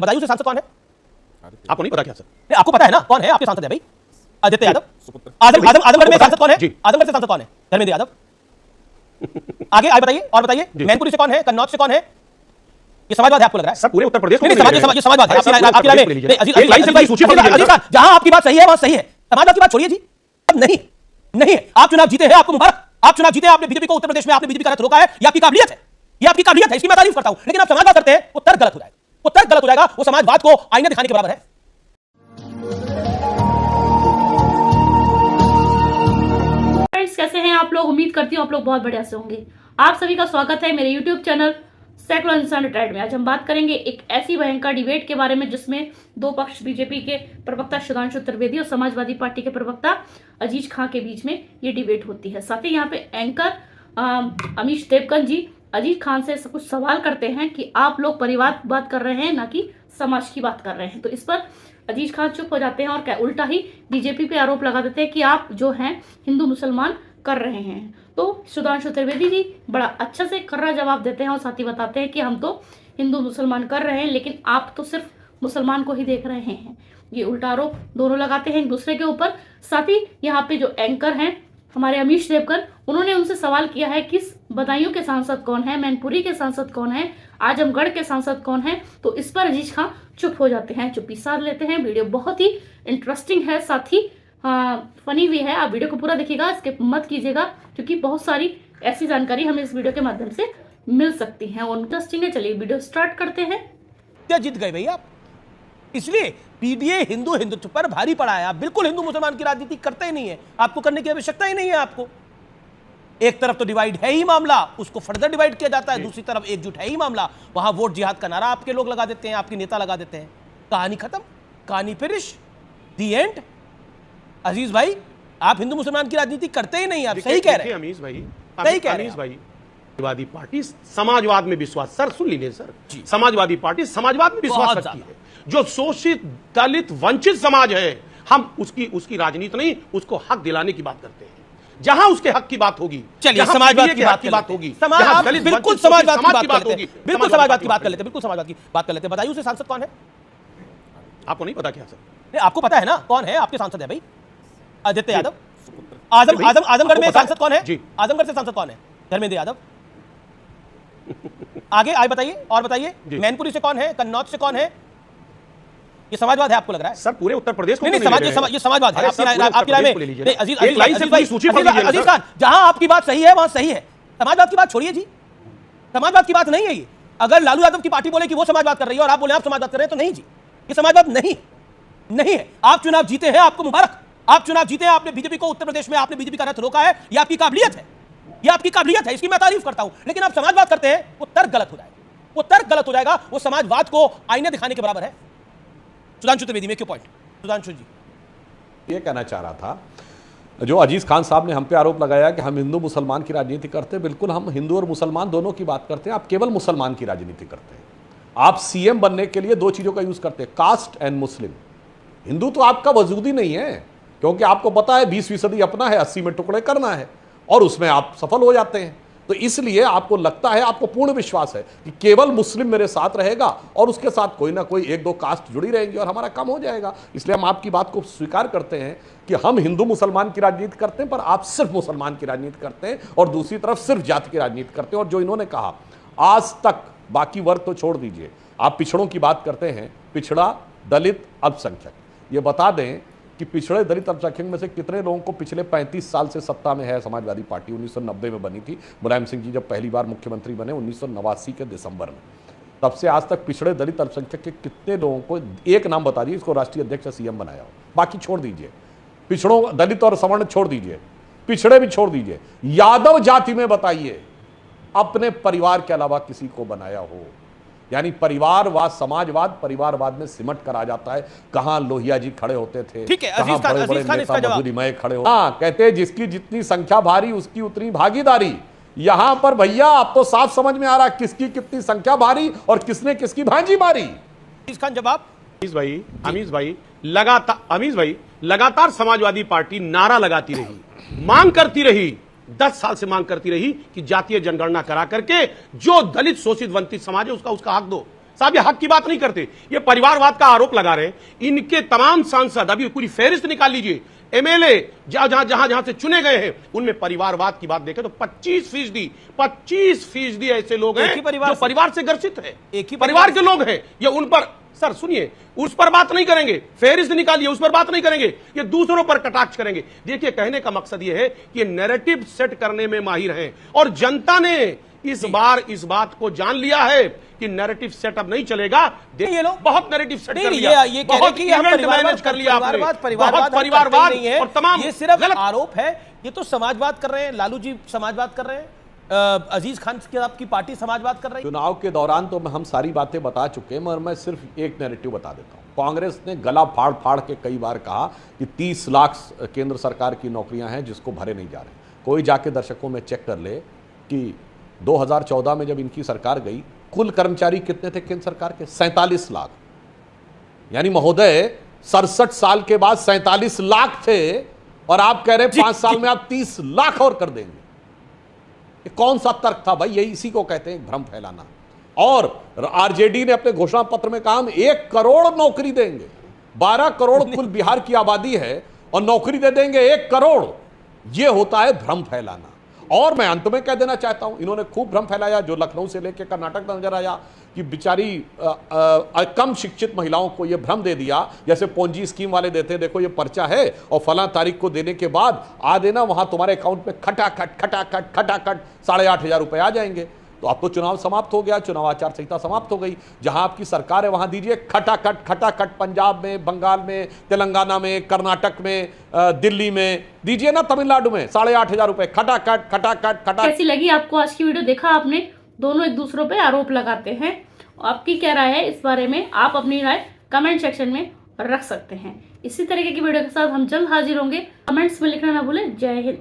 बताइए उसे सांसद कौन है? आपको नहीं पता क्या सर? नहीं, आपको पता है ना कौन है आपके सांसद है भाई? आदित्य यादव। आजमगढ़ में सांसद कौन है? आजमगढ़ से सांसद कौन है? धर्मेंद्र यादव। आगे बताइए और बताइए मैनपुरी से कौन है? कन्नौज से कौन है? ये समाजवाद है आपको लग रहा है? सर पूरे उत्तर प्रदेश में समाजवाद है आपकी राय में। जहां आपकी बात सही है वहां सही है, समाजवाद की बात छोड़िए जी। नहीं है। आप चुनाव जीते हैं, आपको मुबारक। आप चुनाव जीते हैं, आपने बीजेपी को उत्तर प्रदेश में आपने बीजेपी का रथ रोका है, ये आपकी काबिलियत है, ये आपकी काबिलियत है, इसकी मैं तारीफ करता हूं। लेकिन आप समाजवाद करते हैं वो तर्क गलत हो जाएगा, वो तर्क गलत हो जाएगा, वो समाजवाद को आईना दिखाने के बराबर है। कैसे हैं आप लोग? उम्मीद करती हूँ आप लोग बहुत बढ़िया से होंगे। आप सभी का स्वागत है मेरे YouTube चैनल सैकड़ों इंसान रिटायर्ड में। आज हम बात करेंगे एक ऐसी भयंकर डिबेट के बारे में जिसमें दो पक्ष बीजेपी के प्रवक्ता सुधांशु त्रिवेदी और समाजवादी पार्टी के प्रवक्ता अजीज खां के बीच में ये डिबेट होती है। साथ ही यहाँ पे एंकर अमीश देवगन जी अजीज खान से कुछ सवाल करते हैं कि आप लोग परिवार की बात कर रहे हैं ना कि समाज की बात कर रहे हैं। तो इस पर अजीज खान चुप हो जाते हैं और क्या उल्टा ही बीजेपी पे आरोप लगा देते हैं कि आप जो हैं हिंदू मुसलमान कर रहे हैं। तो सुधांशु त्रिवेदी जी बड़ा अच्छा से कर्रा जवाब देते हैं और साथ ही बताते हैं कि हम तो हिंदू मुसलमान कर रहे हैं, लेकिन आप तो सिर्फ मुसलमान को ही देख रहे हैं। ये उल्टा आरोप दोनों लगाते हैं एक दूसरे के ऊपर। साथ ही यहाँ पे जो एंकर हैं हमारे अमीश देवगन, उन्होंने उनसे सवाल किया है कि बदायूं के सांसद कौन है, मैनपुरी के सांसद कौन है, आजमगढ़ के सांसद कौन है। तो इस पर अजीज खां चुप हो जाते हैं, चुप्पी साध लेते हैं। वीडियो बहुत ही इंटरेस्टिंग है, साथ ही फनी भी है। आप वीडियो को पूरा देखिएगा, स्किप मत कीजिएगा, क्योंकि बहुत सारी ऐसी जानकारी हमें इस वीडियो के माध्यम से मिल सकती है और इंटरेस्टिंग है। चलिए वीडियो स्टार्ट करते हैं। क्या जीत गए भैया आप? इसलिए पीडीए हिंदुत्व पर भारी पड़ा है। आप बिल्कुल हिंदू मुसलमान की राजनीति करते ही नहीं है, आपको करने की आवश्यकता ही नहीं है। आपको एक तरफ तो डिवाइड है ही मामला, उसको फर्दर डिवाइड किया जाता है, दूसरी तरफ एकजुट है ही मामला। वहां वोट जिहाद का नारा आपके लोग लगा देते हैं, आपके नेता लगा देते हैं। कहानी खत्म, कहानी फिनिश, दी एंड। अजीज भाई, आप हिंदू मुसलमान की राजनीति करते ही नहीं, आप सही कह रहे हैं अमीश भाई, सही कह रहे हैं भाई। समाजवादी पार्टी समाजवाद में विश्वास, सर सुन लीजिए सर, समाजवादी पार्टी समाजवाद में विश्वास रखती है। जो शोषित दलित वंचित समाज है, हम उसकी राजनीति नहीं, उसको हक दिलाने की बात करते हैं। जहां उसके हक की बात होगी, चलिए समाजवाद की बात होगी, बिल्कुल समाजवाद की बात होगी, बिल्कुल समाजवाद की बात कर लेते हैं, बिल्कुल समाजवाद की बात कर लेते हैं। बताइए उसे सांसद कौन है? आपको नहीं पता क्या सर? नहीं, आपको पता है ना कौन है आपके सांसद है भाई? आदित्य यादव। आजमगढ़ में सांसद कौन है? आजमगढ़ से सांसद कौन है? धर्मेंद्र यादव। आगे बताइए और बताइए मैनपुरी से कौन है? कन्नौज से कौन है? ये समाजवाद है आपको लग रहा है? सर पूरे उत्तर प्रदेश को नहीं, ये समाजवाद है आपकी राय में। अजीज खान, जहां आपकी बात सही है वहां सही है, समाजवाद की बात छोड़िए जी। समाजवाद की बात नहीं है ये। अगर लालू यादव की पार्टी बोले कि वो समाजवाद कर रही है और आप बोले आप समाजवाद कर रहे हैं, तो नहीं जी, ये समाजवाद नहीं है। आप चुनाव जीते हैं, आपको मुबारक। आप चुनाव जीते हैं, आपने बीजेपी को उत्तर प्रदेश में आपने बीजेपी का रथ रोका है, ये आपकी काबिलियत है, ये आपकी काबिलियत है, इसकी मैं तारीफ करता हूं। लेकिन आप समाजवाद करते हैं वो तर्क गलत हो जाएगा, वो तर्क गलत हो जाएगा, वो समाजवाद को आईना दिखाने के बराबर है। सुधांशु त्रिवेदी में क्यों पॉइंट? सुधांशु जी ये कहना चाह रहा था, जो अजीज खान साहब ने हम पे आरोप लगाया कि हम हिंदू मुसलमान की राजनीति करते हैं, बिल्कुल हम हिंदू और मुसलमान दोनों की बात करते हैं। आप केवल मुसलमान की राजनीति करते हैं। आप सीएम बनने के लिए दो चीजों का यूज करते हैं, कास्ट एंड मुस्लिम। हिंदू तो आपका वजूद ही नहीं है, क्योंकि आपको पता है 20% अपना है, 80 में टुकड़े करना है, और उसमें आप सफल हो जाते हैं। तो इसलिए आपको लगता है, आपको पूर्ण विश्वास है कि केवल मुस्लिम मेरे साथ रहेगा और उसके साथ कोई ना कोई एक दो कास्ट जुड़ी रहेंगी और हमारा काम हो जाएगा। इसलिए हम आपकी बात को स्वीकार करते हैं कि हम हिंदू मुसलमान की राजनीति करते हैं, पर आप सिर्फ मुसलमान की राजनीति करते हैं और दूसरी तरफ सिर्फ जाति की राजनीति करते हैं। और जो इन्होंने कहा, आज तक बाकी वर्ग तो छोड़ दीजिए, आप पिछड़ों की बात करते हैं, पिछड़ा, दलित, अल्पसंख्यक। ये बता दें कि पिछड़े दलित अल्पसंख्यक में से कितने लोगों को पिछले 35 साल से सत्ता में है समाजवादी पार्टी? 1990 में बनी थी, मुलायम सिंह जी जब पहली बार मुख्यमंत्री बने 1989 के दिसंबर में। तब से आज तक पिछड़े दलित अल्पसंख्यक के कितने लोगों को, एक नाम बता दीजिए, इसको राष्ट्रीय अध्यक्ष या सीएम बनाया हो? बाकी छोड़ दीजिए, पिछड़ों, दलित और सवर्ण छोड़ दीजिए, पिछड़े भी छोड़ दीजिए, यादव जाति में बताइए अपने परिवार के अलावा किसी को बनाया हो? यानी परिवारवाद, समाजवाद परिवारवाद में सिमट कर आ जाता है। कहां लोहिया जी खड़े होते थे, ठीक है, कहां बड़े बड़े नेता मधुरिमय खड़े हो। हाँ, कहते हैं जिसकी जितनी संख्या भारी उसकी उतनी भागीदारी। यहां पर भैया आप तो साफ समझ में आ रहा किसकी कितनी संख्या भारी और किसने किसकी भांजी मारी। इसका जवाब अमीश भाई लगातार समाजवादी पार्टी नारा लगाती रही, मांग करती रही, 10 साल से मांग करती रही कि जातीय जनगणना करा करके जो दलित शोषित वंचित समाज है उसका हक दो। साहब ये हक की बात नहीं करते, ये परिवारवाद का आरोप लगा रहे हैं। इनके तमाम सांसद, अभी पूरी फेहरिस्त निकाल लीजिए, एमएलए जहां से चुने गए हैं, उनमें परिवारवाद की बात देखें तो 25% ऐसे लोग हैं जो परिवार से ग्रसित है, एक ही परिवार के लोग हैं। ये उन पर, सर सुनिए, उस पर बात नहीं करेंगे, फेहरिस्त निकालिए, उस पर बात नहीं करेंगे, ये दूसरों पर कटाक्ष करेंगे। देखिए, कहने का मकसद ये है कि नैरेटिव सेट करने में माहिर हैं और जनता ने इस बार इस बात को जान लिया है कि नैरेटिव सेटअप नहीं चलेगा। ये लोग बहुत नैरेटिव सेट कर लिया, ये बहुत इवेंट मैनेज कर लिया आपने, बहुत परिवारवाद और तमाम ये सिर्फ आरोप है। ये तो समाजवाद कर रहे हैं, लालू जी समाजवाद कर रहे हैं, अजीज खान की आपकी पार्टी समाजवाद कर रही है। चुनाव के दौरान तो हम सारी बातें बता चुके हैं, मगर मैं सिर्फ एक नैरेटिव बता देता हूं। कांग्रेस ने गला फाड़ फाड़ के कई बार कहा कि 30 लाख केंद्र सरकार की नौकरियां हैं जिसको भरे नहीं जा रहे। कोई जाके दर्शकों में चेक कर ले कि 2014 में जब इनकी सरकार गई, कुल कर्मचारी कितने थे केंद्र सरकार के? 47 लाख। यानी महोदय 67 साल के बाद 47 लाख थे और आप कह रहे 5 साल में आप 30 लाख और कर देंगे। ये कौन सा तर्क था भाई? यही इसी को कहते हैं भ्रम फैलाना। और आरजेडी ने अपने घोषणा पत्र में कहा हम 1 करोड़ नौकरी देंगे। 12 करोड़ कुल बिहार की आबादी है और नौकरी दे देंगे 1 करोड़। यह होता है भ्रम फैलाना। और मैं अंत में कह देना चाहता हूं, इन्होंने खूब भ्रम फैलाया, जो लखनऊ से लेकर कर्नाटक तक नजर आया कि बेचारी कम शिक्षित महिलाओं को यह भ्रम दे दिया, जैसे पोंजी स्कीम वाले देते हैं, देखो ये पर्चा है और फला तारीख को देने के बाद आ देना, वहां तुम्हारे अकाउंट में खटाखट 8,500 रुपए आ जाएंगे। तो अब तो चुनाव समाप्त हो गया, चुनाव आचार संहिता समाप्त हो गई। जहां आपकी सरकार है वहां दीजिए खटाखट, पंजाब में, बंगाल में, तेलंगाना में, कर्नाटक में, दिल्ली में दीजिए ना, तमिलनाडु में 8,500 रुपए खटाखट। कैसी लगी आपको आज की वीडियो? देखा आपने, दोनों एक दूसरों पे आरोप लगाते हैं। आपकी क्या राय है इस बारे में? आप अपनी राय कमेंट सेक्शन में रख सकते हैं। इसी तरीके की वीडियो के साथ हम जल्द हाजिर होंगे। कमेंट्स में लिखना ना भूलें। जय हिंद।